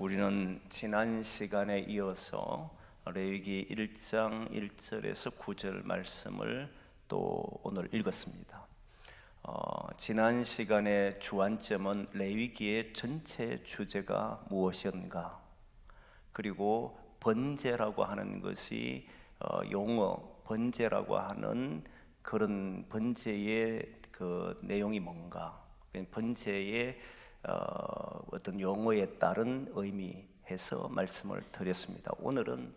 우리는 지난 시간에 이어서 레위기 1장 1절에서 9절 말씀을 또 오늘 읽었습니다. 지난 시간의 주안점은 레위기의 전체 주제가 무엇이었는가, 그리고 번제라고 하는 것이 용어 번제라고 하는 그런 번제의 그 내용이 뭔가, 번제의 어떤 용어에 따른 의미해서 말씀을 드렸습니다. 오늘은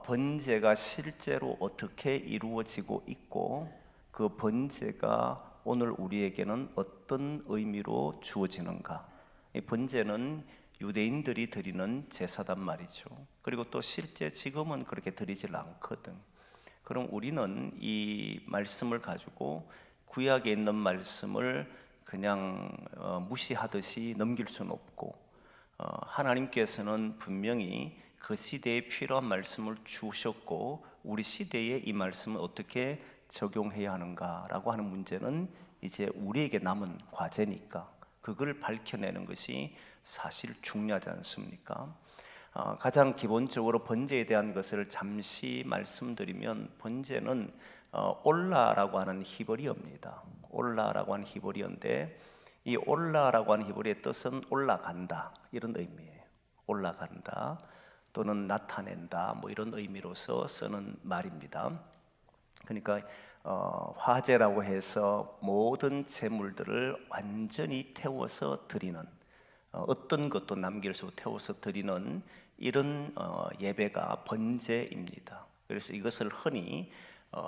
번제가 실제로 어떻게 이루어지고 있고 그 번제가 오늘 우리에게는 어떤 의미로 주어지는가. 이 번제는 유대인들이 드리는 제사단 말이죠. 그리고 또 실제 지금은 그렇게 드리질 않거든. 그럼 우리는 이 말씀을 가지고 구약에 있는 말씀을 그냥 무시하듯이 넘길 수는 없고, 하나님께서는 분명히 그 시대에 필요한 말씀을 주셨고 우리 시대에 이 말씀을 어떻게 적용해야 하는가라고 하는 문제는 이제 우리에게 남은 과제니까 그걸 밝혀내는 것이 사실 중요하지 않습니까? 가장 기본적으로 번제에 대한 것을 잠시 말씀드리면, 번제는 올라라고 하는 히브리어입니다. 올라라고 하는 히브리어인데, 이 올라라고 하는 히브리어의 뜻은 올라간다 이런 의미예요. 올라간다 또는 나타낸다 뭐 이런 의미로서 쓰는 말입니다. 그러니까 화제라고 해서 모든 제물들을 완전히 태워서 드리는, 어떤 것도 남길 수 없이 태워서 드리는 이런 예배가 번제입니다. 그래서 이것을 흔히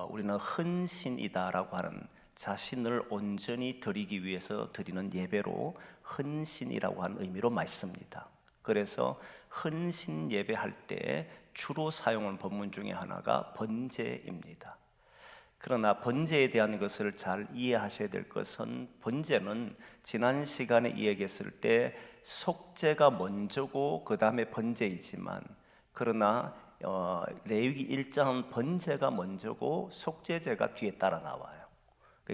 우리는 헌신이다라고 하는, 자신을 온전히 드리기 위해서 드리는 예배로 헌신이라고 하는 의미로 말씀니다. 그래서 헌신 예배할 때 주로 사용하는 법문 중에 하나가 번제입니다. 그러나 번제에 대한 것을 잘 이해하셔야 될 것은, 번제는 지난 시간에 이야기했을 때 속죄가 먼저고 그 다음에 번제이지만, 그러나 레위기 1장은 번제가 먼저고 속죄제가 뒤에 따라 나와요.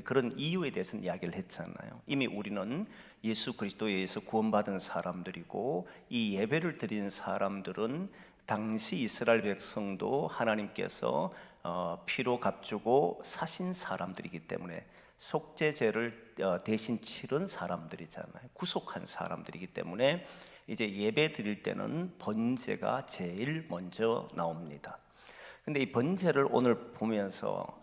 그런 이유에 대해서는 이야기를 했잖아요. 이미 우리는 예수 그리스도에 의해서 구원받은 사람들이고, 이 예배를 드리는 사람들은 당시 이스라엘 백성도 하나님께서 피로 값주고 사신 사람들이기 때문에 속죄제를 대신 치른 사람들이잖아요. 구속한 사람들이기 때문에 이제 예배 드릴 때는 번제가 제일 먼저 나옵니다. 근데 이 번제를 오늘 보면서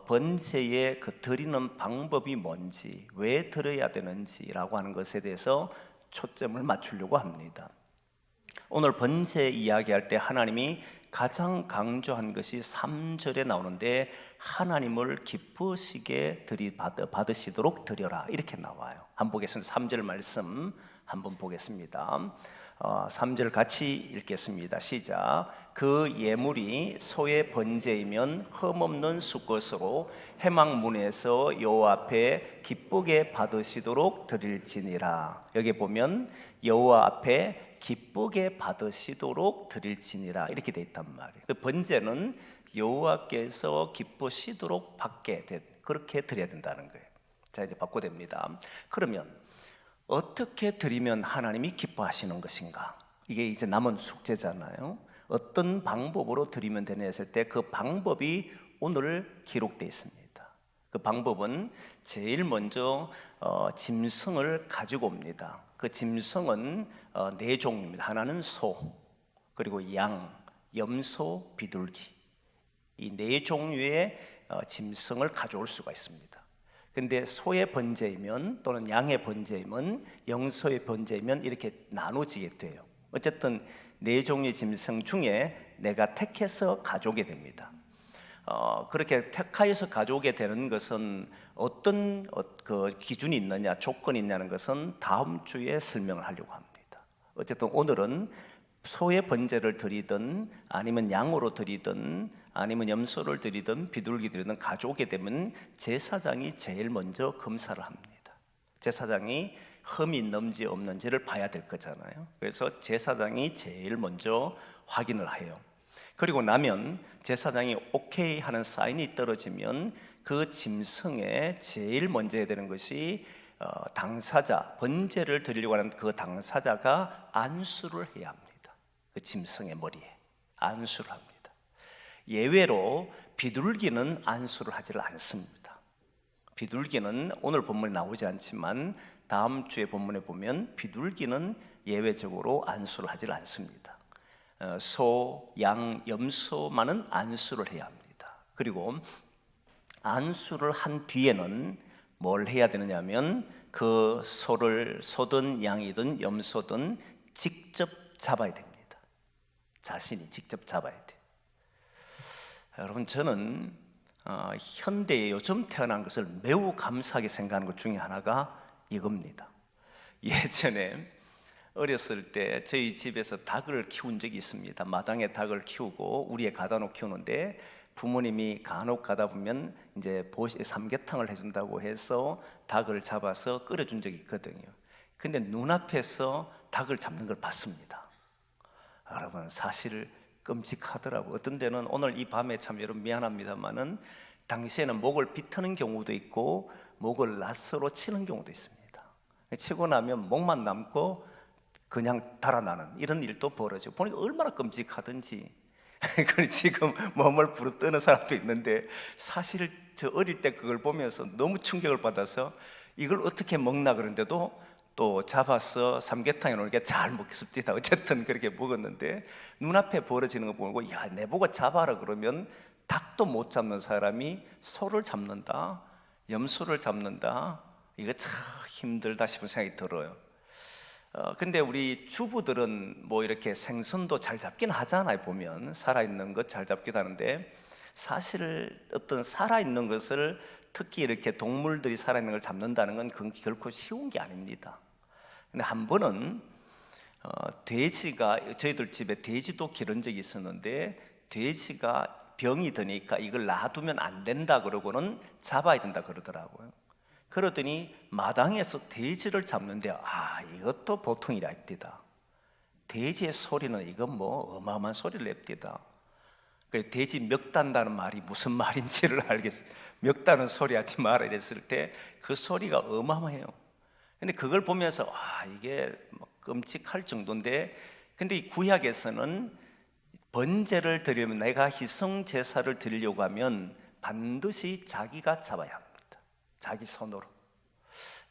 번제의 그 드리는 방법이 뭔지, 왜 드려야 되는지라고 하는 것에 대해서 초점을 맞추려고 합니다. 오늘 번제 이야기할 때 하나님이 가장 강조한 것이 3절에 나오는데, 하나님을 기쁘시게 받으시도록 드려라 이렇게 나와요. 한번 보겠습니다. 3절 말씀 한번 보겠습니다. 3절 같이 읽겠습니다. 시작. 그 예물이 소의 번제이면 흠없는 수것으로 회막문에서 여호와 앞에 기쁘게 받으시도록 드릴지니라. 여기 보면 여호와 앞에 기쁘게 받으시도록 드릴지니라 이렇게 돼 있단 말이에요. 그 번제는 여호와께서 기쁘시도록 받게 그렇게 드려야 된다는 거예요. 자, 이제 바꿔됩니다. 그러면 어떻게 드리면 하나님이 기뻐하시는 것인가? 이게 이제 남은 숙제잖아요. 어떤 방법으로 드리면 되냐 했을 때 그 방법이 오늘 기록되어 있습니다. 그 방법은 제일 먼저 짐승을 가지고 옵니다. 그 짐승은 4종입니다. 하나는 소, 그리고 양, 염소, 비둘기, 이 4종류의 짐승을 가져올 수가 있습니다. 근데 소의 번제이면 또는 양의 번제이면, 염소의 번제이면 이렇게 나눠지게 돼요. 어쨌든 4종의 짐승 중에 내가 택해서 가져오게 됩니다. 그렇게 택하여서 가져오게 되는 것은 어떤 그 기준이 있느냐, 조건이 있냐는 것은 다음 주에 설명을 하려고 합니다. 어쨌든 오늘은 소의 번제를 드리든 아니면 양으로 드리든 아니면 염소를 드리든 비둘기 드리든 가져오게 되면 제사장이 제일 먼저 검사를 합니다. 제사장이 흠이 있는지 없는지를 봐야 될 거잖아요. 그래서 제사장이 제일 먼저 확인을 해요. 그리고 나면 제사장이 오케이 하는 사인이 떨어지면 그 짐승에 제일 먼저 해야 되는 것이 당사자, 번제를 드리려고 하는 그 당사자가 안수를 해야 합니다. 그 짐승의 머리에 안수를 합니다. 예외로 비둘기는 안수를 하지 않습니다. 비둘기는 오늘 본문에 나오지 않지만 다음 주에 본문에 보면 비둘기는 예외적으로 안수를 하지 않습니다. 소, 양, 염소만은 안수를 해야 합니다. 그리고 안수를 한 뒤에는 뭘 해야 되느냐면 그 소든 양이든 염소든 직접 잡아야 됩니다. 자신이 직접 잡아야 돼요. 여러분, 저는 현대에 요즘 태어난 것을 매우 감사하게 생각하는 것 중에 하나가 이겁니다. 예전에 어렸을 때 저희 집에서 닭을 키운 적이 있습니다. 마당에 닭을 키우고 우리에 가다 놓고 키우는데 부모님이 간혹 가다 보면 이제 삼계탕을 해준다고 해서 닭을 잡아서 끓여준 적이 있거든요. 근데 눈앞에서 닭을 잡는 걸 봤습니다. 여러분, 사실 끔찍하더라고. 어떤 데는 오늘 이 밤에 참 여러분 미안합니다만은 당시에는 목을 비트는 경우도 있고 목을 낫으로 치는 경우도 있습니다. 치고 나면 목만 남고 그냥 달아나는 이런 일도 벌어지고 보니까 얼마나 끔찍하든지. 지금 몸을 부르뜨는 사람도 있는데 사실 저 어릴 때 그걸 보면서 너무 충격을 받아서 이걸 어떻게 먹나 그런데도 또 잡아서 삼계탕에 넣으니까 잘 먹습니다. 어쨌든 그렇게 먹었는데 눈앞에 벌어지는 거 보고 야, 내보고 잡아라 그러면 닭도 못 잡는 사람이 소를 잡는다, 염소를 잡는다, 이거 참 힘들다 싶은 생각이 들어요. 근데 우리 주부들은 뭐 이렇게 생선도 잘 잡긴 하잖아요. 보면 살아있는 것 잘 잡기도 하는데 사실 어떤 살아있는 것을 특히 이렇게 동물들이 살아있는 걸 잡는다는 건 그건 결코 쉬운 게 아닙니다. 근데 한 번은 돼지가 저희들 집에 돼지도 기른 적이 있었는데 돼지가 병이 드니까 이걸 놔두면 안 된다 그러고는 잡아야 된다 그러더라고요. 그러더니 마당에서 돼지를 잡는데 이것도 보통 일이 아닙니다. 돼지의 소리는 이건 뭐 어마어마한 소리를 냅니다. 돼지 멱단다는 말이 무슨 말인지를 알겠어요. 멱다는 소리 하지 마라 이랬을 때 그 소리가 어마어마해요. 근데 그걸 보면서 이게 끔찍할 정도인데, 근데 이 구약에서는 번제를 드리면 내가 희생 제사를 드리려고 하면 반드시 자기가 잡아야 합니다. 자기 손으로.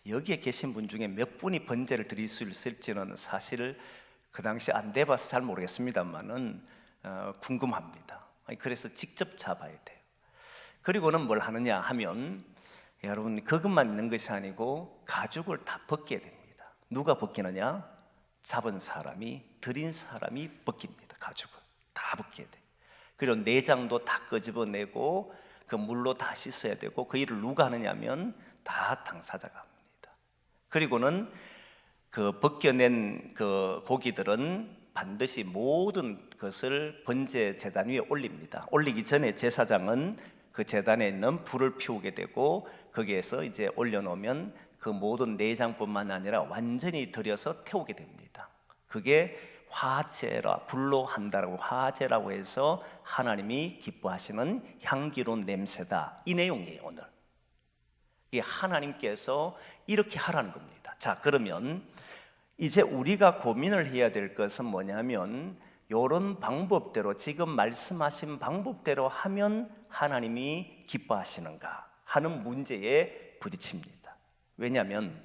여기에 계신 분 중에 몇 분이 번제를 드릴 수 있을지는 사실 그 당시 안 돼봐서 잘 모르겠습니다만은 궁금합니다. 그래서 직접 잡아야 돼요. 그리고는 뭘 하느냐 하면 여러분 그것만 있는 것이 아니고 가죽을 다 벗겨야 됩니다. 누가 벗기느냐? 잡은 사람이, 드린 사람이 벗깁니다. 가죽을 다 벗겨야 돼요. 그리고 내장도 다 끄집어내고 그 물로 다 씻어야 되고 그 일을 누가 하느냐면 다 당사자가 합니다. 그리고는 그 벗겨낸 그 고기들은 반드시 모든 것을 번제 제단 위에 올립니다. 올리기 전에 제사장은 그 제단에 있는 불을 피우게 되고 거기에서 이제 올려놓으면 그 모든 내장뿐만 아니라 완전히 들여서 태우게 됩니다. 그게 화제라, 불로 한다라고 화제라고 해서 하나님이 기뻐하시는 향기로운 냄새다. 이 내용이에요. 오늘 이 하나님께서 이렇게 하라는 겁니다. 자, 그러면 이제 우리가 고민을 해야 될 것은 뭐냐면 이런 방법대로 지금 말씀하신 방법대로 하면 하나님이 기뻐하시는가 하는 문제에 부딪힙니다. 왜냐하면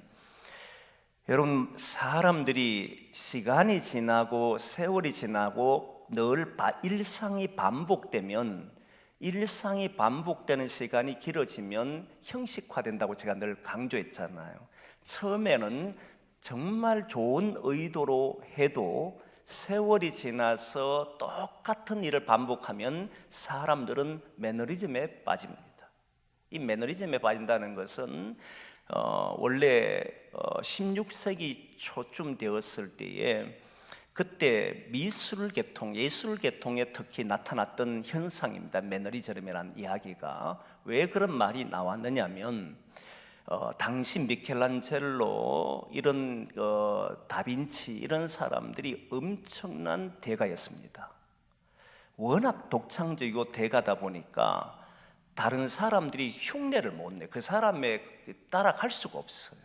여러분 사람들이 시간이 지나고 세월이 지나고 늘 일상이 반복되면 일상이 반복되는 시간이 길어지면 형식화된다고 제가 늘 강조했잖아요. 처음에는 정말 좋은 의도로 해도 세월이 지나서 똑같은 일을 반복하면 사람들은 매너리즘에 빠집니다. 이 매너리즘에 빠진다는 것은 원래 16세기 초쯤 되었을 때에 그때 미술계통, 예술계통에 특히 나타났던 현상입니다. 매너리즘이라는 이야기가. 왜 그런 말이 나왔느냐면 당시 미켈란젤로 이런 다빈치 이런 사람들이 엄청난 대가였습니다. 워낙 독창적이고 대가다 보니까 다른 사람들이 흉내를 못 내. 그 사람의 따라갈 수가 없어요.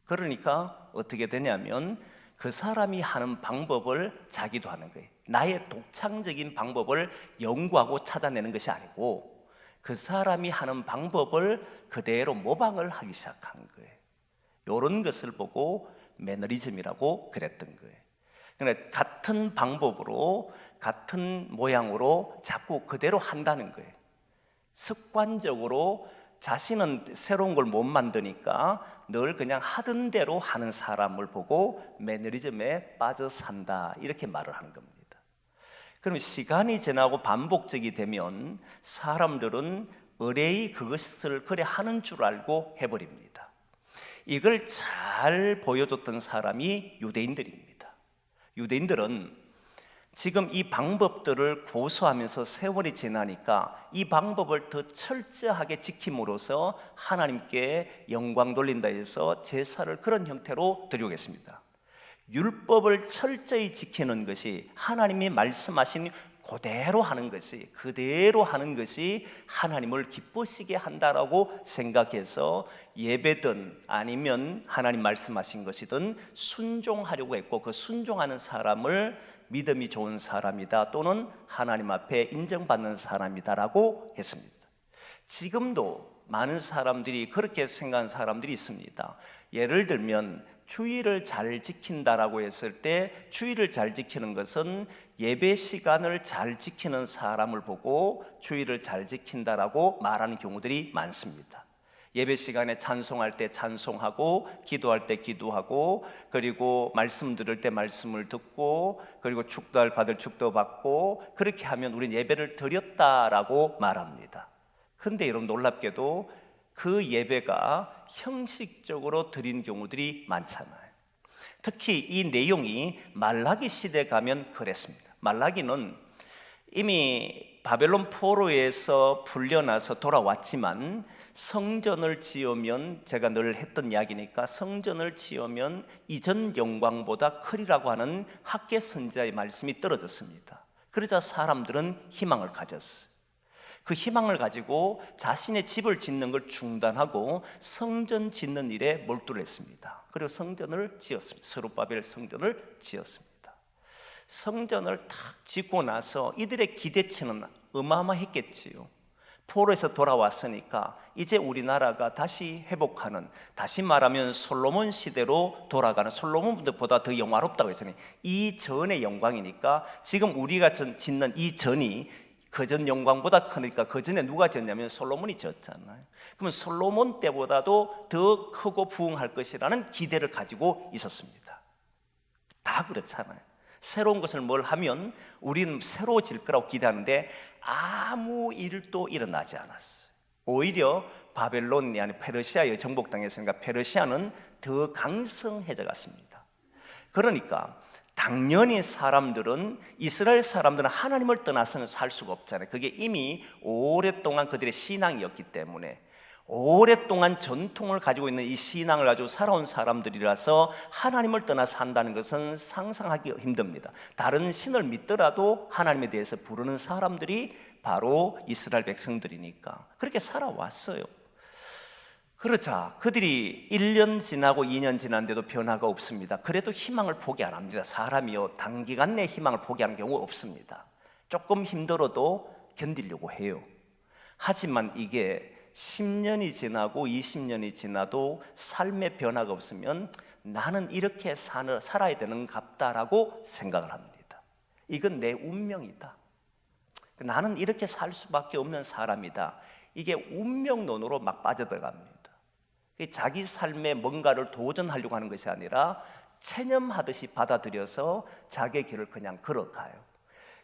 그러니까 어떻게 되냐면 그 사람이 하는 방법을 자기도 하는 거예요. 나의 독창적인 방법을 연구하고 찾아내는 것이 아니고 그 사람이 하는 방법을 그대로 모방을 하기 시작한 거예요. 이런 것을 보고 매너리즘이라고 그랬던 거예요. 그러니까 같은 방법으로 같은 모양으로 자꾸 그대로 한다는 거예요. 습관적으로 자신은 새로운 걸 못 만드니까 늘 그냥 하던 대로 하는 사람을 보고 매너리즘에 빠져 산다, 이렇게 말을 하는 겁니다. 그럼 시간이 지나고 반복적이 되면 사람들은 의뢰의 그것을 그래 하는 줄 알고 해버립니다. 이걸 잘 보여줬던 사람이 유대인들입니다. 유대인들은 지금 이 방법들을 고수하면서 세월이 지나니까 이 방법을 더 철저하게 지킴으로써 하나님께 영광 돌린다 해서 제사를 그런 형태로 드리겠습니다. 율법을 철저히 지키는 것이, 하나님이 말씀하신 그대로 하는 것이, 그대로 하는 것이 하나님을 기쁘시게 한다라고 생각해서 예배든 아니면 하나님 말씀하신 것이든 순종하려고 했고, 그 순종하는 사람을 믿음이 좋은 사람이다 또는 하나님 앞에 인정받는 사람이다라고 했습니다. 지금도 많은 사람들이 그렇게 생각하는 사람들이 있습니다. 예를 들면 주의를 잘 지킨다라고 했을 때, 주의를 잘 지키는 것은 예배 시간을 잘 지키는 사람을 보고 주의를 잘 지킨다라고 말하는 경우들이 많습니다. 예배 시간에 찬송할 때 찬송하고, 기도할 때 기도하고, 그리고 말씀 들을 때 말씀을 듣고, 그리고 축도할 받을 축도 받고, 그렇게 하면 우리는 예배를 드렸다라고 말합니다. 그런데 여러분, 놀랍게도 그 예배가 형식적으로 드린 경우들이 많잖아요. 특히 이 내용이 말라기 시대 가면 그랬습니다. 말라기는 이미 바벨론 포로에서 풀려나서 돌아왔지만, 성전을 지으면, 제가 늘 했던 이야기니까, 성전을 지으면 이전 영광보다 크리라고 하는 학개 선지자의 말씀이 떨어졌습니다. 그러자 사람들은 희망을 가졌어요. 그 희망을 가지고 자신의 집을 짓는 걸 중단하고 성전 짓는 일에 몰두를 했습니다. 그리고 성전을 지었습니다. 스룹바벨 성전을 지었습니다. 성전을 탁 짓고 나서 이들의 기대치는 어마어마했겠지요. 포로에서 돌아왔으니까 이제 우리나라가 다시 회복하는, 다시 말하면 솔로몬 시대로 돌아가는, 솔로몬보다 더 영화롭다고 했으니 이 전의 영광이니까, 지금 우리가 짓는 이 전이 그전 영광보다 크니까, 그 전에 누가 지었냐면 솔로몬이 지었잖아요. 그러면 솔로몬 때보다도 더 크고 부흥할 것이라는 기대를 가지고 있었습니다. 다 그렇잖아요. 새로운 것을 뭘 하면 우리는 새로워질 거라고 기대하는데 아무 일도 일어나지 않았어요. 오히려 바벨론이 아닌 페르시아에 정복당했으니까 페르시아는 더 강성해져 갔습니다. 그러니까 당연히 사람들은, 이스라엘 사람들은 하나님을 떠나서는 살 수가 없잖아요. 그게 이미 오랫동안 그들의 신앙이었기 때문에, 오랫동안 전통을 가지고 있는 이 신앙을 가지고 살아온 사람들이라서 하나님을 떠나 산다는 것은 상상하기 힘듭니다. 다른 신을 믿더라도 하나님에 대해서 부르는 사람들이 바로 이스라엘 백성들이니까 그렇게 살아왔어요. 그러자 그들이 1년 지나고 2년 지났는데도 변화가 없습니다. 그래도 희망을 포기 안 합니다. 사람이요, 단기간 내 희망을 포기하는 경우 없습니다. 조금 힘들어도 견디려고 해요. 하지만 이게 10년이 지나고 20년이 지나도 삶의 변화가 없으면 나는 이렇게 살아야 되는 갑다라고 생각을 합니다. 이건 내 운명이다. 나는 이렇게 살 수밖에 없는 사람이다. 이게 운명론으로 막 빠져들어갑니다. 자기 삶에 뭔가를 도전하려고 하는 것이 아니라 체념하듯이 받아들여서 자기의 길을 그냥 걸어가요.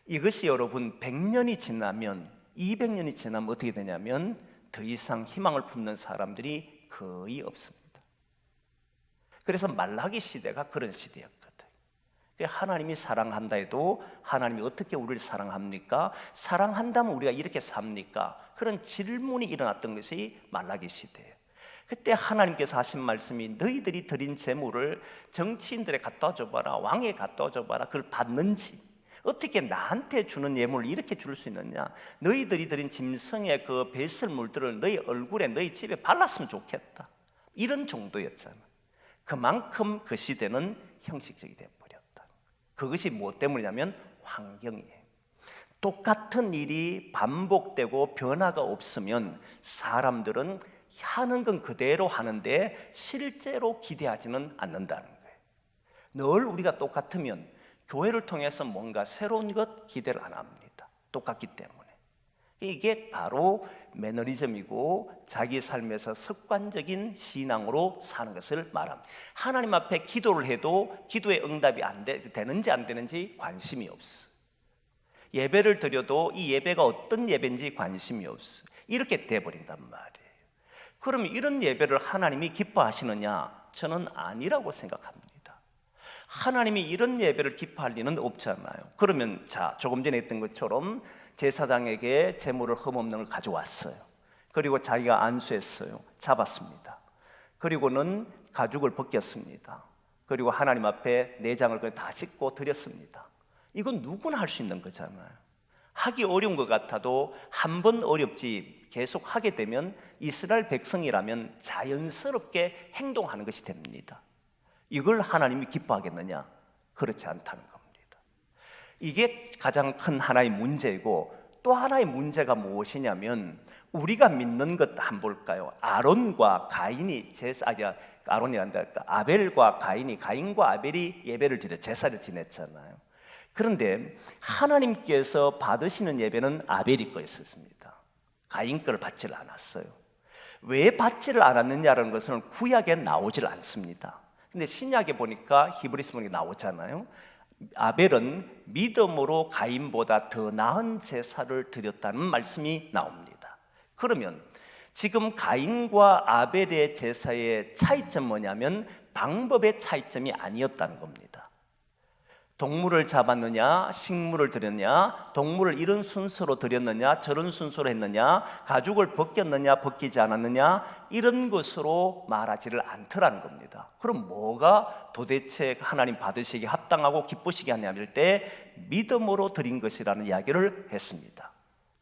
이것이 여러분 100년이 지나면, 200년이 지나면 어떻게 되냐면 더 이상 희망을 품는 사람들이 거의 없습니다. 그래서 말라기 시대가 그런 시대였거든요. 하나님이 사랑한다 해도 하나님이 어떻게 우리를 사랑합니까? 사랑한다면 우리가 이렇게 삽니까? 그런 질문이 일어났던 것이 말라기 시대예요. 그때 하나님께서 하신 말씀이, 너희들이 드린 재물을 정치인들에 갖다 줘봐라, 왕에 갖다 줘봐라. 그걸 받는지, 어떻게 나한테 주는 예물을 이렇게 줄 수 있느냐? 너희들이 드린 짐승의 그 배설물들을 너희 얼굴에, 너희 집에 발랐으면 좋겠다. 이런 정도였잖아. 그만큼 그 시대는 형식적이 되어버렸다. 그것이 무엇 때문이냐면 환경이에요. 똑같은 일이 반복되고 변화가 없으면 사람들은 하는 건 그대로 하는데 실제로 기대하지는 않는다는 거예요. 늘 우리가 똑같으면 교회를 통해서 뭔가 새로운 것 기대를 안 합니다. 똑같기 때문에. 이게 바로 매너리즘이고 자기 삶에서 습관적인 신앙으로 사는 것을 말합니다. 하나님 앞에 기도를 해도 기도의 응답이 되는지 안 되는지 관심이 없어. 예배를 드려도 이 예배가 어떤 예배인지 관심이 없어. 이렇게 돼버린단 말이에요. 그럼 이런 예배를 하나님이 기뻐하시느냐? 저는 아니라고 생각합니다. 하나님이 이런 예배를 기뻐할 리는 없잖아요. 그러면 조금 전에 했던 것처럼 제사장에게 제물을 흠없는 걸 가져왔어요. 그리고 자기가 안수했어요. 잡았습니다. 그리고는 가죽을 벗겼습니다. 그리고 하나님 앞에 내장을 다 씻고 드렸습니다. 이건 누구나 할 수 있는 거잖아요. 하기 어려운 것 같아도 한 번 어렵지 계속 하게 되면 이스라엘 백성이라면 자연스럽게 행동하는 것이 됩니다. 이걸 하나님이 기뻐하겠느냐? 그렇지 않다는 겁니다. 이게 가장 큰 하나의 문제이고, 또 하나의 문제가 무엇이냐면 우리가 믿는 것 한번 볼까요? 아론과 가인이 아벨과 가인이, 가인과 아벨이 예배를 드려 제사를 지냈잖아요. 그런데 하나님께서 받으시는 예배는 아벨이 거였습니다. 가인 거를 받지를 않았어요. 왜 받지를 않았느냐는 것은 구약에 나오질 않습니다. 근데 신약에 보니까 히브리서 보니까 나오잖아요. 아벨은 믿음으로 가인보다 더 나은 제사를 드렸다는 말씀이 나옵니다. 그러면 지금 가인과 아벨의 제사의 차이점은 뭐냐면 방법의 차이점이 아니었다는 겁니다. 동물을 잡았느냐, 식물을 드렸느냐, 동물을 이런 순서로 드렸느냐, 저런 순서로 했느냐, 가죽을 벗겼느냐, 벗기지 않았느냐, 이런 것으로 말하지를 않더라는 겁니다. 그럼 뭐가 도대체 하나님 받으시기에 합당하고 기쁘시게 하냐 할 때 믿음으로 드린 것이라는 이야기를 했습니다.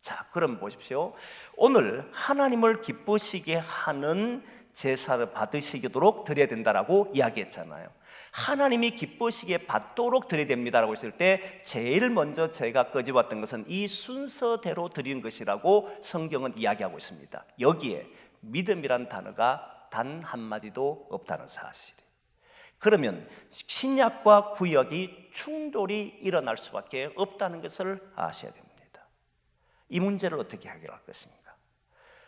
자, 그럼 보십시오. 오늘 하나님을 기쁘시게 하는 제사를 받으시도록 드려야 된다라고 이야기했잖아요. 하나님이 기쁘시게 받도록 드려야 됩니다라고 했을 때 제일 먼저 제가 끄집었던 것은 이 순서대로 드리는 것이라고 성경은 이야기하고 있습니다. 여기에 믿음이란 단어가 단 한마디도 없다는 사실. 그러면 신약과 구약이 충돌이 일어날 수밖에 없다는 것을 아셔야 됩니다. 이 문제를 어떻게 해결할 것입니까?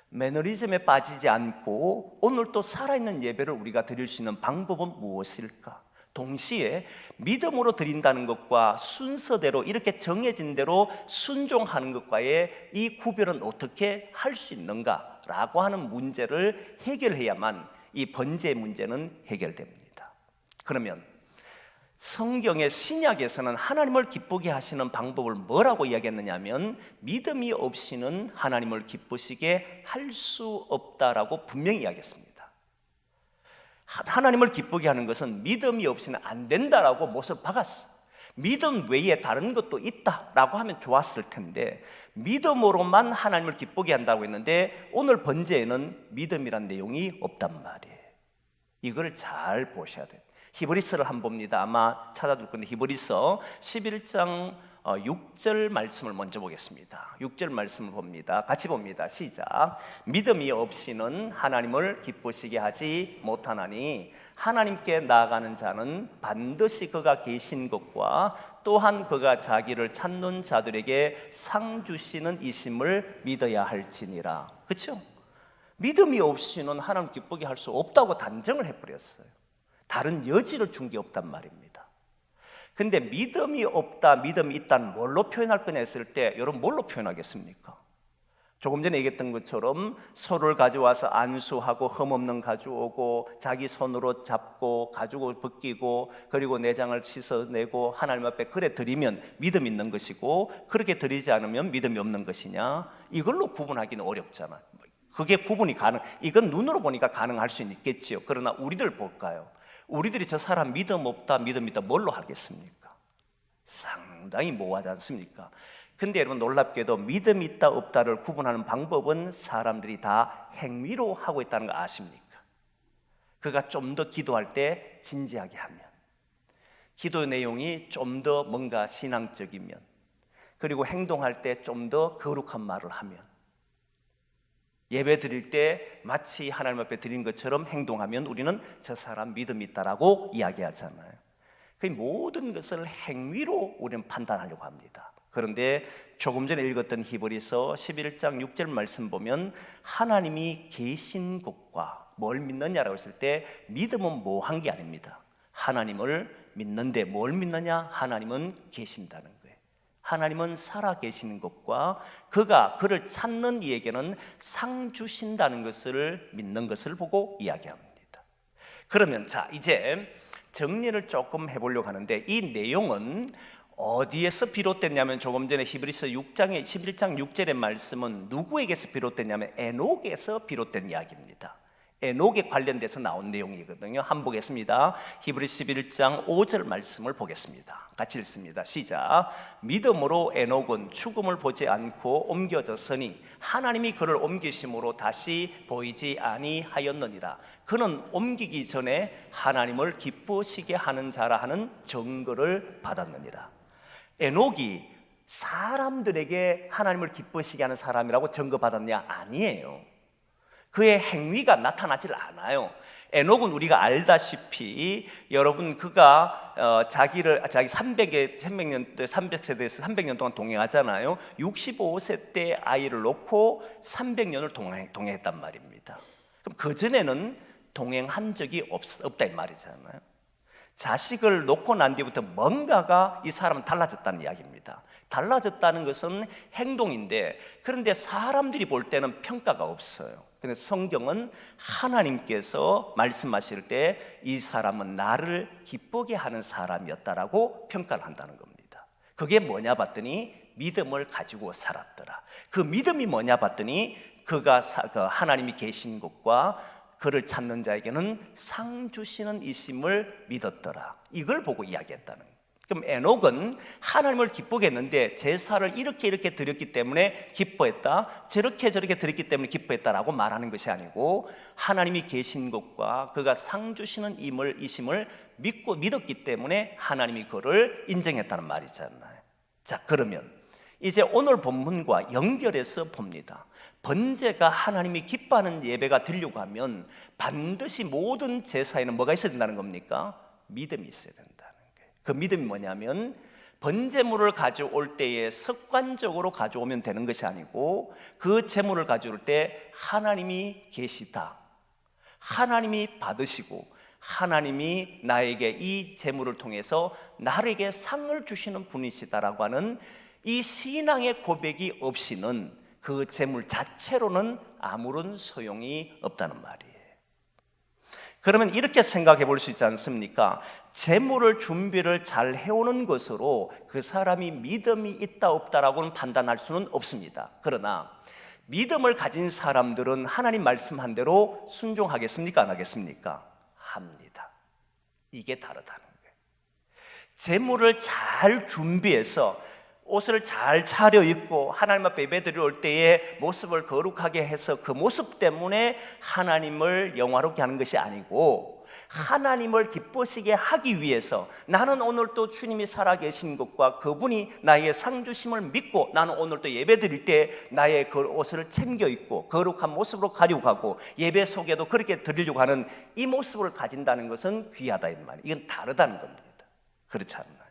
매너리즘에 빠지지 않고 오늘 또 살아있는 예배를 우리가 드릴 수 있는 방법은 무엇일까? 동시에 믿음으로 드린다는 것과 순서대로 이렇게 정해진 대로 순종하는 것과의 이 구별은 어떻게 할 수 있는가라고 하는 문제를 해결해야만 이 번제의 문제는 해결됩니다. 그러면 성경의 신약에서는 하나님을 기쁘게 하시는 방법을 뭐라고 이야기했느냐 하면 믿음이 없이는 하나님을 기쁘시게 할 수 없다라고 분명히 이야기했습니다. 하나님을 기쁘게 하는 것은 믿음이 없이는 안 된다라고 못을 박았어. 믿음 외에 다른 것도 있다라고 하면 좋았을 텐데 믿음으로만 하나님을 기쁘게 한다고 했는데 오늘 번제에는 믿음이란 내용이 없단 말이에요. 이걸 잘 보셔야 돼요. 히브리서를 한번 봅니다. 아마 찾아둘 건데 히브리서 11장 6절 말씀을 먼저 보겠습니다. 6절 말씀을 봅니다. 같이 봅니다. 시작. 믿음이 없이는 하나님을 기쁘시게 하지 못하나니 하나님께 나아가는 자는 반드시 그가 계신 것과 또한 그가 자기를 찾는 자들에게 상 주시는 이심을 믿어야 할지니라. 그렇죠? 믿음이 없이는 하나님 기쁘게 할 수 없다고 단정을 해버렸어요. 다른 여지를 준 게 없단 말입니다. 근데 믿음이 없다, 믿음이 있다는 뭘로 표현할 거냐 했을 때 여러분 뭘로 표현하겠습니까? 조금 전에 얘기했던 것처럼 소를 가져와서 안수하고 흠없는 가져오고 자기 손으로 잡고 가죽을 벗기고 그리고 내장을 씻어내고 하나님 앞에 그래 드리면 믿음 있는 것이고 그렇게 드리지 않으면 믿음이 없는 것이냐, 이걸로 구분하기는 어렵잖아요. 그게 구분이 이건 눈으로 보니까 가능할 수 있겠지요. 그러나 우리들 볼까요? 우리들이 저 사람 믿음 없다, 믿음 있다 뭘로 하겠습니까? 상당히 모호하지 않습니까? 근데 여러분 놀랍게도 믿음 있다 없다를 구분하는 방법은 사람들이 다 행위로 하고 있다는 거 아십니까? 그가 좀 더 기도할 때 진지하게 하면, 기도 내용이 좀 더 뭔가 신앙적이면, 그리고 행동할 때 좀 더 거룩한 말을 하면, 예배 드릴 때 마치 하나님 앞에 드린 것처럼 행동하면 우리는 저 사람 믿음이 있다라고 이야기하잖아요. 그 모든 것을 행위로 우리는 판단하려고 합니다. 그런데 조금 전에 읽었던 히브리서 11장 6절 말씀 보면 하나님이 계신 것과 뭘 믿느냐라고 했을 때 믿음은 뭐 한 게 아닙니다. 하나님을 믿는데 뭘 믿느냐? 하나님은 계신다는 거예요. 하나님은 살아 계시는 것과 그가 그를 찾는 이에게는 상 주신다는 것을 믿는 것을 보고 이야기합니다. 그러면 자, 이제 정리를 조금 해보려고 하는데, 이 내용은 어디에서 비롯됐냐면 조금 전에 히브리서 6장의 11장 6절의 말씀은 누구에게서 비롯됐냐면 에녹에서 비롯된 이야기입니다. 에녹에 관련돼서 나온 내용이거든요. 한번 보겠습니다. 히브리서 11장 5절 말씀을 보겠습니다. 같이 읽습니다. 시작. 믿음으로 에녹은 죽음을 보지 않고 옮겨졌으니 하나님이 그를 옮기심으로 다시 보이지 아니하였느니라. 그는 옮기기 전에 하나님을 기쁘시게 하는 자라 하는 증거를 받았느니라. 에녹이 사람들에게 하나님을 기쁘시게 하는 사람이라고 증거받았냐? 아니에요. 그의 행위가 나타나질 않아요. 에녹은 우리가 알다시피 여러분 그가 자기 300세대에서 300년 동안 동행하잖아요. 65세 때 아이를 놓고 300년을 동행했단 말입니다. 그럼 그전에는 동행한 적이 없다 이 말이잖아요. 자식을 놓고 난 뒤부터 뭔가가 이 사람은 달라졌다는 이야기입니다. 달라졌다는 것은 행동인데, 그런데 사람들이 볼 때는 평가가 없어요. 그런데 성경은 하나님께서 말씀하실 때 이 사람은 나를 기쁘게 하는 사람이었다라고 평가를 한다는 겁니다. 그게 뭐냐 봤더니 믿음을 가지고 살았더라. 그 믿음이 뭐냐 봤더니 그가 하나님이 계신 것과 그를 찾는 자에게는 상 주시는 이심을 믿었더라. 이걸 보고 이야기했다는 거예요. 그럼 에녹은 하나님을 기쁘게 했는데 제사를 이렇게 드렸기 때문에 기뻐했다, 저렇게 드렸기 때문에 기뻐했다라고 말하는 것이 아니고 하나님이 계신 것과 그가 상 주시는 이심을 믿었기 때문에 하나님이 그를 인정했다는 말이잖아요. 자, 그러면 이제 오늘 본문과 연결해서 봅니다. 번제가 하나님이 기뻐하는 예배가 되려고 하면 반드시 모든 제사에는 뭐가 있어야 된다는 겁니까? 믿음이 있어야 된다는 거예요. 그 믿음이 뭐냐면 번제물을 가져올 때에 습관적으로 가져오면 되는 것이 아니고 그 제물을 가져올 때 하나님이 계시다, 하나님이 받으시고 하나님이 나에게 이 제물을 통해서 나에게 상을 주시는 분이시다라고 하는 이 신앙의 고백이 없이는 그 제물 자체로는 아무런 소용이 없다는 말이에요. 그러면 이렇게 생각해 볼 수 있지 않습니까? 제물을 준비를 잘 해오는 것으로 그 사람이 믿음이 있다 없다라고는 판단할 수는 없습니다. 그러나 믿음을 가진 사람들은 하나님 말씀한 대로 순종하겠습니까? 안 하겠습니까? 합니다. 이게 다르다는 거예요. 제물을 잘 준비해서 옷을 잘 차려입고 하나님 앞에 예배드리러 올 때에 모습을 거룩하게 해서 그 모습 때문에 하나님을 영화롭게 하는 것이 아니고 하나님을 기쁘시게 하기 위해서 나는 오늘 또 주님이 살아계신 것과 그분이 나의 상 주심을 믿고 나는 오늘 또 예배드릴 때 나의 그 옷을 챙겨 입고 거룩한 모습으로 가려고 하고 예배 속에도 그렇게 드리려고 하는 이 모습을 가진다는 것은 귀하다 이 말이에요. 이건 다르다는 겁니다. 그렇지 않나요?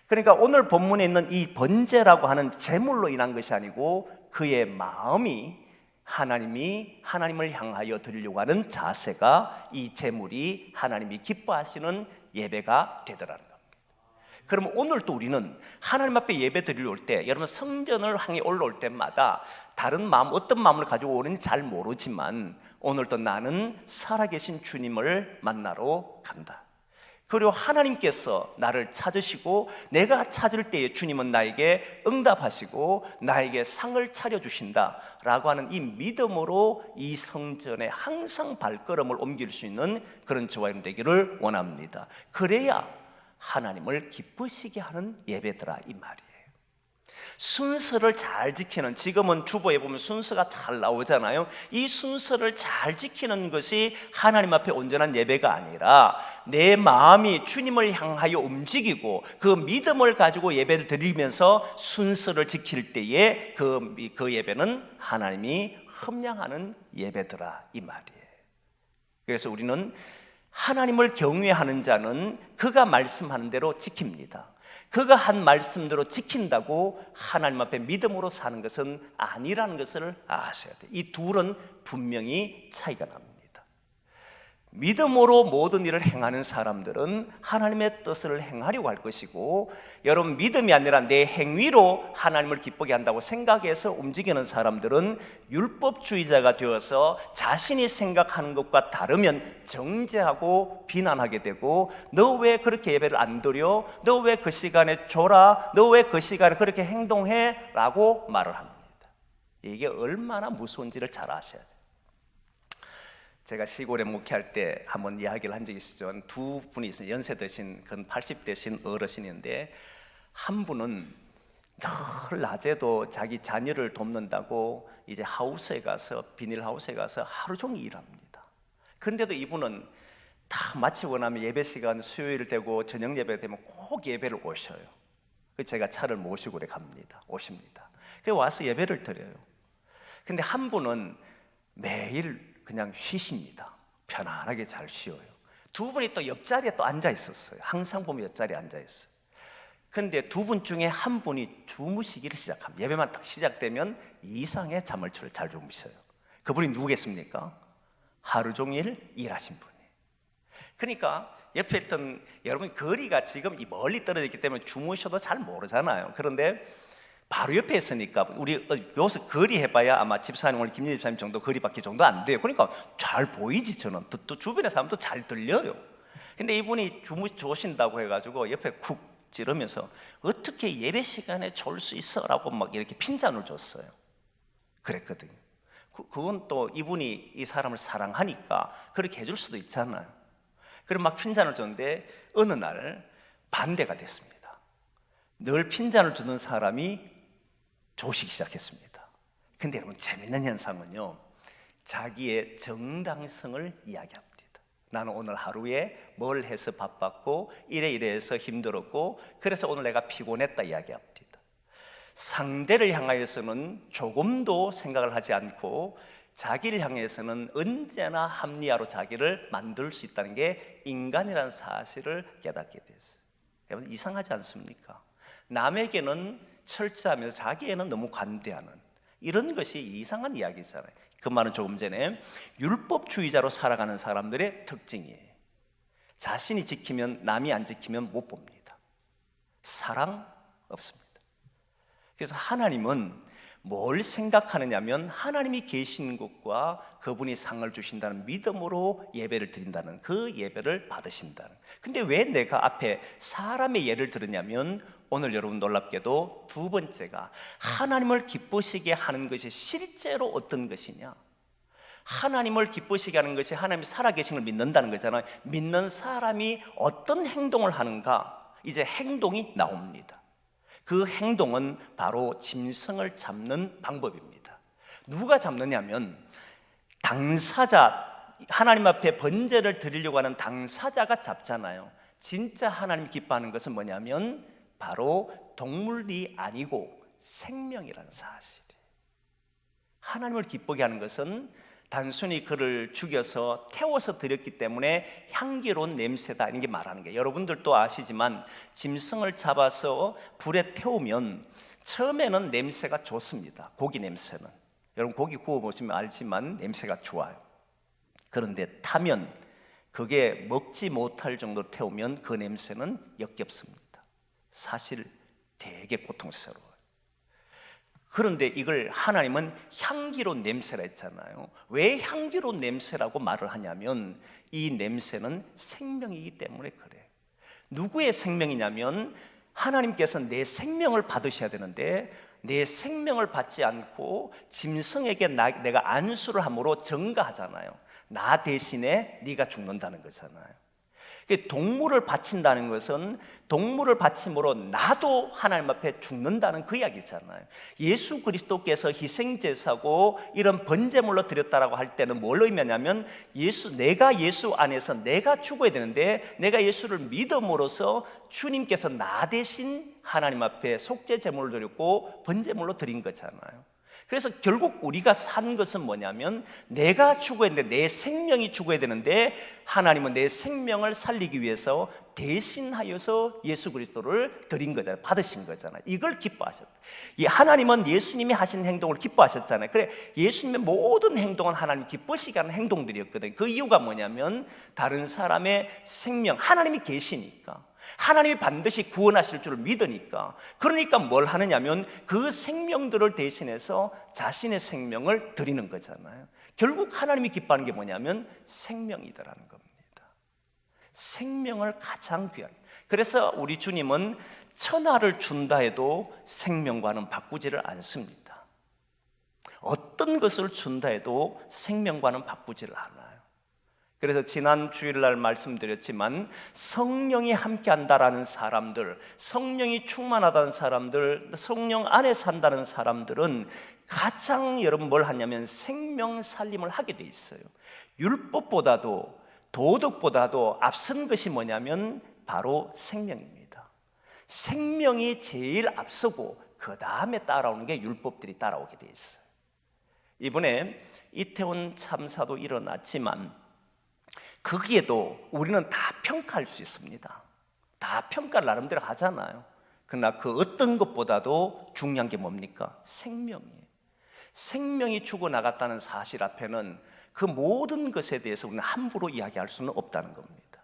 그러니까 오늘 본문에 있는 이 번제라고 하는 제물로 인한 것이 아니고 그의 마음이 하나님을 향하여 드리려고 하는 자세가 이 제물이 하나님이 기뻐하시는 예배가 되더라는 겁니다. 그러면 오늘 또 우리는 하나님 앞에 예배 드리러 올 때 여러분 성전을 향해 올라올 때마다 다른 마음, 어떤 마음을 가지고 오는지 잘 모르지만 오늘 또 나는 살아계신 주님을 만나러 간다. 그리고 하나님께서 나를 찾으시고 내가 찾을 때에 주님은 나에게 응답하시고 나에게 상을 차려주신다 라고 하는 이 믿음으로 이 성전에 항상 발걸음을 옮길 수 있는 그런 저와 여러분 되기를 원합니다. 그래야 하나님을 기쁘시게 하는 예배더라 이 말이에요. 순서를 잘 지키는, 지금은 주보에 보면 순서가 잘 나오잖아요. 이 순서를 잘 지키는 것이 하나님 앞에 온전한 예배가 아니라 내 마음이 주님을 향하여 움직이고 그 믿음을 가지고 예배를 드리면서 순서를 지킬 때에 그 예배는 하나님이 흠양하는 예배더라, 이 말이에요. 그래서 우리는 하나님을 경외하는 자는 그가 말씀하는 대로 지킵니다. 그가 한 말씀대로 지킨다고 하나님 앞에 믿음으로 사는 것은 아니라는 것을 아셔야 돼요. 이 둘은 분명히 차이가 납니다. 믿음으로 모든 일을 행하는 사람들은 하나님의 뜻을 행하려고 할 것이고, 여러분 믿음이 아니라 내 행위로 하나님을 기쁘게 한다고 생각해서 움직이는 사람들은 율법주의자가 되어서 자신이 생각하는 것과 다르면 정죄하고 비난하게 되고, 너 왜 그렇게 예배를 안 드려? 너 왜 그 시간에 줘라? 너 왜 그 시간에 그렇게 행동해? 라고 말을 합니다. 이게 얼마나 무서운지를 잘 아셔야 돼요. 제가 시골에 목회할 때 한번 이야기를 한 적이 있었죠. 두 분이 있어요. 연세 드신, 근 80 되신 어르신인데, 한 분은 늘 낮에도 자기 자녀를 돕는다고 이제 하우스에 가서, 비닐하우스에 가서 하루 종일 일합니다. 그런데도 이분은 다 마치고 나면 예배 시간, 수요일 되고 저녁 예배 되면 꼭 예배를 오셔요. 제가 차를 모시고 갑니다. 오십니다. 그래서 와서 예배를 드려요. 근데 한 분은 매일 그냥 쉬십니다. 편안하게 잘 쉬어요. 두 분이 또 옆자리에 또 앉아 있었어요. 항상 보면 옆자리에 앉아 있어요. 그런데 두 분 중에 한 분이 주무시기를 시작합니다. 예배만 딱 시작되면 이상의 잠을 잘 주무셔요. 그분이 누구겠습니까? 하루 종일 일하신 분이에요. 그러니까 옆에 있던, 여러분 거리가 지금 멀리 떨어져 있기 때문에 주무셔도 잘 모르잖아요. 그런데 바로 옆에 있으니까, 우리 여기서 거리 해봐야 아마 집사님, 오늘 김진희 집사님 정도 거리밖에 정도 안 돼요. 그러니까 잘 보이지. 저는 또 주변의 사람도 잘 들려요. 근데 이분이 주무신다고 해가지고 옆에 쿡 찌르면서 어떻게 예배 시간에 졸 수 있어? 라고 막 이렇게 핀잔을 줬어요. 그랬거든요. 그건 또 이분이 이 사람을 사랑하니까 그렇게 해줄 수도 있잖아요. 그럼 막 핀잔을 줬는데 어느 날 반대가 됐습니다. 늘 핀잔을 주는 사람이 조시기 시작했습니다. 근데 여러분 재밌는 현상은요, 자기의 정당성을 이야기합니다. 나는 오늘 하루에 뭘 해서 바빴고 이래 해서 힘들었고 그래서 오늘 내가 피곤했다 이야기합니다. 상대를 향하여서는 조금도 생각을 하지 않고 자기를 향해서는 언제나 합리화로 자기를 만들 수 있다는 게 인간이라는 사실을 깨닫게 됐어요. 여러분 이상하지 않습니까? 남에게는 철저하면서 자기에는 너무 관대하는, 이런 것이 이상한 이야기잖아요. 그 말은 조금 전에 율법주의자로 살아가는 사람들의 특징이에요. 자신이 지키면 남이 안 지키면 못 봅니다. 사랑 없습니다. 그래서 하나님은 뭘 생각하느냐면 하나님이 계신 것과 그분이 상을 주신다는 믿음으로 예배를 드린다는, 그 예배를 받으신다는. 근데 왜 내가 앞에 사람의 예를 들으냐면, 오늘 여러분 놀랍게도 두 번째가 하나님을 기쁘시게 하는 것이 실제로 어떤 것이냐. 하나님을 기쁘시게 하는 것이 하나님이 살아계신 걸 믿는다는 거잖아요. 믿는 사람이 어떤 행동을 하는가, 이제 행동이 나옵니다. 그 행동은 바로 짐승을 잡는 방법입니다. 누가 잡느냐면 당사자, 하나님 앞에 번제를 드리려고 하는 당사자가 잡잖아요. 진짜 하나님 기뻐하는 것은 뭐냐면 바로 동물이 아니고 생명이라는 사실이에요. 하나님을 기쁘게 하는 것은 단순히 그를 죽여서 태워서 드렸기 때문에 향기로운 냄새다, 이런 게 말하는 거예요. 여러분들도 아시지만 짐승을 잡아서 불에 태우면 처음에는 냄새가 좋습니다. 고기 냄새는. 여러분 고기 구워보시면 알지만 냄새가 좋아요. 그런데 타면, 그게 먹지 못할 정도로 태우면 그 냄새는 역겹습니다. 사실 되게 고통스러워요. 그런데 이걸 하나님은 향기로운 냄새라 했잖아요. 왜 향기로운 냄새라고 말을 하냐면 이 냄새는 생명이기 때문에 그래요. 누구의 생명이냐면 하나님께서 내 생명을 받으셔야 되는데 내 생명을 받지 않고 짐승에게 내가 안수를 함으로 증가하잖아요. 나 대신에 네가 죽는다는 거잖아요. 동물을 바친다는 것은 동물을 바침으로 나도 하나님 앞에 죽는다는 그 이야기잖아요. 예수 그리스도께서 희생제사고 이런 번제물로 드렸다라고 할 때는 뭘 의미하냐면 내가 예수 안에서 내가 죽어야 되는데 내가 예수를 믿음으로써 주님께서 나 대신 하나님 앞에 속죄 제물을 드렸고 번제물로 드린 거잖아요. 그래서 결국 우리가 산 것은 뭐냐면 내가 죽어야 되는데, 내 생명이 죽어야 되는데 하나님은 내 생명을 살리기 위해서 대신하여서 예수 그리스도를 드린 거잖아요. 받으신 거잖아요. 이걸 기뻐하셨다. 하나님은 예수님이 하신 행동을 기뻐하셨잖아요. 그래, 예수님의 모든 행동은 하나님 기쁘시게 하는 행동들이었거든요. 그 이유가 뭐냐면 다른 사람의 생명, 하나님이 계시니까, 하나님이 반드시 구원하실 줄을 믿으니까. 그러니까 뭘 하느냐면 그 생명들을 대신해서 자신의 생명을 드리는 거잖아요. 결국 하나님이 기뻐하는 게 뭐냐면 생명이더라는 겁니다. 생명을 가장 귀한. 그래서 우리 주님은 천하를 준다 해도 생명과는 바꾸지를 않습니다. 어떤 것을 준다 해도 생명과는 바꾸지를 않아요. 그래서 지난 주일날 말씀드렸지만 성령이 함께한다라는 사람들, 성령이 충만하다는 사람들, 성령 안에 산다는 사람들은 가장 여러분 뭘 하냐면 생명 살림을 하게 돼 있어요. 율법보다도 도덕보다도 앞선 것이 뭐냐면 바로 생명입니다. 생명이 제일 앞서고 그 다음에 따라오는 게 율법들이 따라오게 돼 있어요. 이번에 이태원 참사도 일어났지만 거기에도 우리는 다 평가할 수 있습니다. 다 평가를 나름대로 하잖아요. 그러나 그 어떤 것보다도 중요한 게 뭡니까? 생명이에요. 생명이 죽어나갔다는 사실 앞에는 그 모든 것에 대해서 우리는 함부로 이야기할 수는 없다는 겁니다.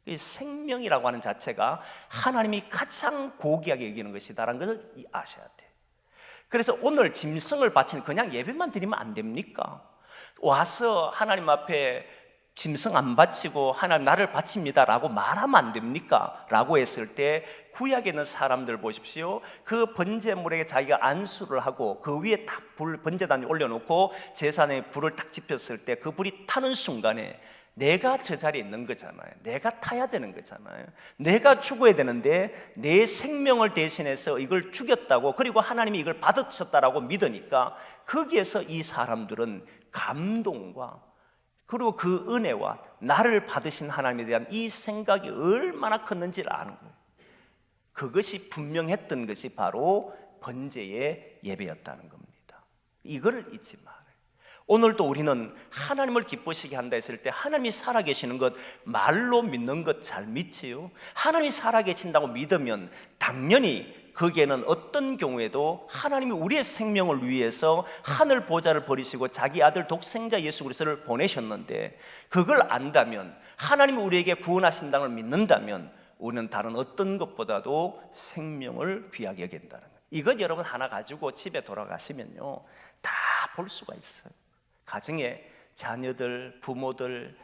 이 생명이라고 하는 자체가 하나님이 가장 고귀하게 여기는 것이다라는 걸 아셔야 돼요. 그래서 오늘 짐승을 바치는 그냥 예배만 드리면 안 됩니까? 와서 하나님 앞에 짐승 안 바치고 하나님 나를 바칩니다 라고 말하면 안 됩니까? 라고 했을 때 구약에 있는 사람들 보십시오. 그 번제물에 자기가 안수를 하고 그 위에 딱 번제단을 올려놓고 제사에 불을 딱 지폈을 때 그 불이 타는 순간에 내가 저 자리에 있는 거잖아요. 내가 타야 되는 거잖아요. 내가 죽어야 되는데 내 생명을 대신해서 이걸 죽였다고, 그리고 하나님이 이걸 받으셨다라고 믿으니까 거기에서 이 사람들은 감동과 그리고 그 은혜와 나를 받으신 하나님에 대한 이 생각이 얼마나 컸는지를 아는 거예요. 그것이 분명했던 것이 바로 번제의 예배였다는 겁니다. 이거를 잊지 말아요. 오늘도 우리는 하나님을 기쁘시게 한다 했을 때 하나님이 살아계시는 것 말로 믿는 것 잘 믿지요. 하나님이 살아계신다고 믿으면 당연히 거기에는 어떤 경우에도 하나님이 우리의 생명을 위해서 하늘 보좌를 버리시고 자기 아들 독생자 예수 그리스도를 보내셨는데 그걸 안다면, 하나님이 우리에게 구원하신다는 걸 믿는다면 우리는 다른 어떤 것보다도 생명을 귀하게 여긴다는 거예요. 이것 여러분 하나 가지고 집에 돌아가시면요 다 볼 수가 있어요. 가정에 자녀들, 부모들,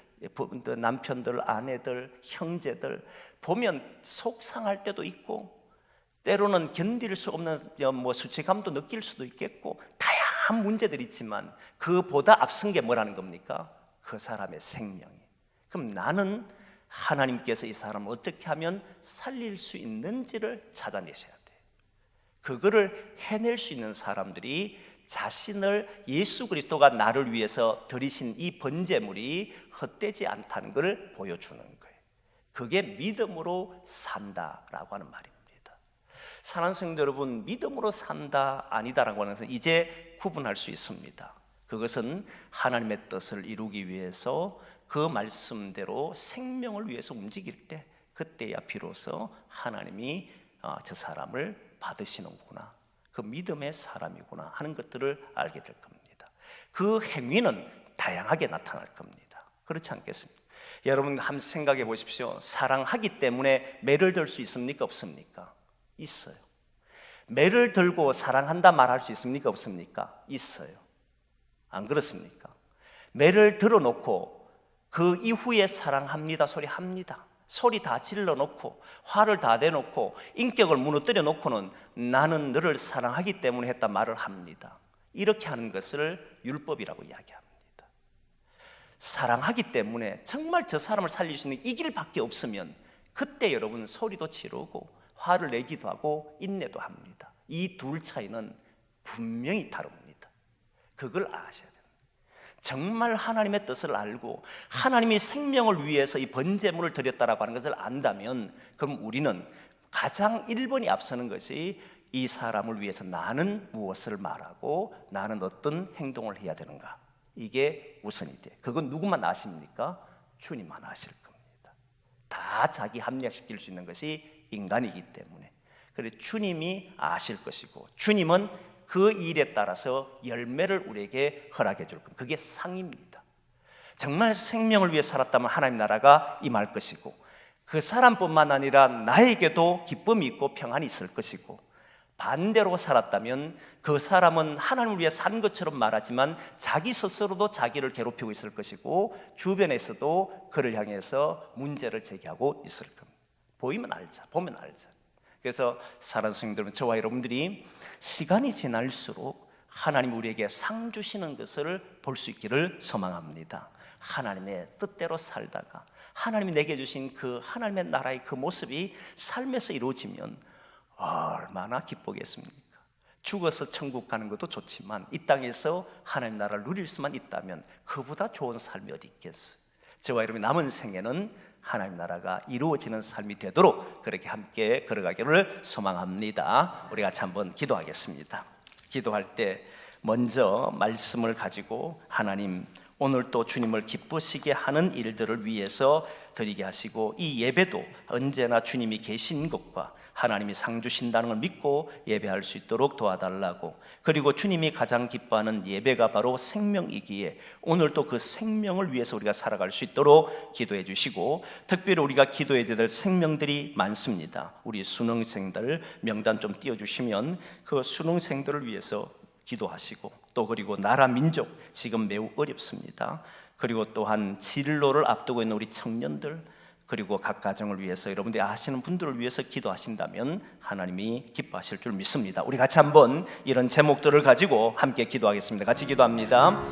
남편들, 아내들, 형제들 보면 속상할 때도 있고 때로는 견딜 수 없는 수치감도 느낄 수도 있겠고 다양한 문제들이 있지만 그보다 앞선 게 뭐라는 겁니까? 그 사람의 생명이. 그럼 나는 하나님께서 이 사람을 어떻게 하면 살릴 수 있는지를 찾아내셔야 돼요. 그거를 해낼 수 있는 사람들이 자신을 예수 그리스도가 나를 위해서 드리신 이 번제물이 헛되지 않다는 것을 보여주는 거예요. 그게 믿음으로 산다라고 하는 말입니다. 사랑하는 성도 여러분, 믿음으로 산다 아니다라고 하는 것은 이제 구분할 수 있습니다. 그것은 하나님의 뜻을 이루기 위해서 그 말씀대로 생명을 위해서 움직일 때 그때야 비로소 하나님이 저 사람을 받으시는구나, 그 믿음의 사람이구나 하는 것들을 알게 될 겁니다. 그 행위는 다양하게 나타날 겁니다. 그렇지 않겠습니까? 여러분 한번 생각해 보십시오. 사랑하기 때문에 매를 들 수 있습니까? 없습니까? 있어요. 매를 들고 사랑한다 말할 수 있습니까? 없습니까? 있어요. 안 그렇습니까? 매를 들어놓고 그 이후에 사랑합니다 소리 합니다. 소리 다 질러놓고 화를 다 내놓고 인격을 무너뜨려 놓고는 나는 너를 사랑하기 때문에 했다 말을 합니다. 이렇게 하는 것을 율법이라고 이야기합니다. 사랑하기 때문에 정말 저 사람을 살릴 수 있는 이 길밖에 없으면 그때 여러분 소리도 지르고 화를 내기도 하고 인내도 합니다. 이 둘 차이는 분명히 다릅니다. 그걸 아셔야 됩니다. 정말 하나님의 뜻을 알고 하나님이 생명을 위해서 이 번제물을 드렸다라고 하는 것을 안다면 그럼 우리는 가장 1번이 앞서는 것이 이 사람을 위해서 나는 무엇을 말하고 나는 어떤 행동을 해야 되는가, 이게 우선이 돼. 그건 누구만 아십니까? 주님만 아실 겁니다. 다 자기 합리화시킬 수 있는 것이 인간이기 때문에. 그래서 주님이 아실 것이고 주님은 그 일에 따라서 열매를 우리에게 허락해 줄 겁니다. 그게 상입니다. 정말 생명을 위해 살았다면 하나님 나라가 임할 것이고 그 사람뿐만 아니라 나에게도 기쁨이 있고 평안이 있을 것이고, 반대로 살았다면 그 사람은 하나님을 위해 산 것처럼 말하지만 자기 스스로도 자기를 괴롭히고 있을 것이고 주변에서도 그를 향해서 문제를 제기하고 있을 겁니다. 보이면 알자, 보면 알자. 그래서 사랑하는 성도들, 저와 여러분들이 시간이 지날수록 하나님 우리에게 상 주시는 것을 볼 수 있기를 소망합니다. 하나님의 뜻대로 살다가 하나님이 내게 주신 그 하나님의 나라의 그 모습이 삶에서 이루어지면 얼마나 기쁘겠습니까? 죽어서 천국 가는 것도 좋지만 이 땅에서 하나님 나라를 누릴 수만 있다면 그보다 좋은 삶이 어디 있겠어요? 저와 여러분의 남은 생에는 하나님 나라가 이루어지는 삶이 되도록 그렇게 함께 걸어가기를 소망합니다. 우리 같이 한번 기도하겠습니다. 기도할 때 먼저 말씀을 가지고 하나님, 오늘 또 주님을 기쁘시게 하는 일들을 위해서 드리게 하시고 이 예배도 언제나 주님이 계신 것과 하나님이 상 주신다는 걸 믿고 예배할 수 있도록 도와달라고, 그리고 주님이 가장 기뻐하는 예배가 바로 생명이기에 오늘 또 그 생명을 위해서 우리가 살아갈 수 있도록 기도해 주시고, 특별히 우리가 기도해야 될 생명들이 많습니다. 우리 수능생들 명단 좀 띄워주시면 그 수능생들을 위해서 기도하시고, 또 그리고 나라 민족 지금 매우 어렵습니다. 그리고 또한 진로를 앞두고 있는 우리 청년들, 그리고 각 가정을 위해서 여러분들이 아시는 분들을 위해서 기도하신다면 하나님이 기뻐하실 줄 믿습니다. 우리 같이 한번 이런 제목들을 가지고 함께 기도하겠습니다. 같이 기도합니다.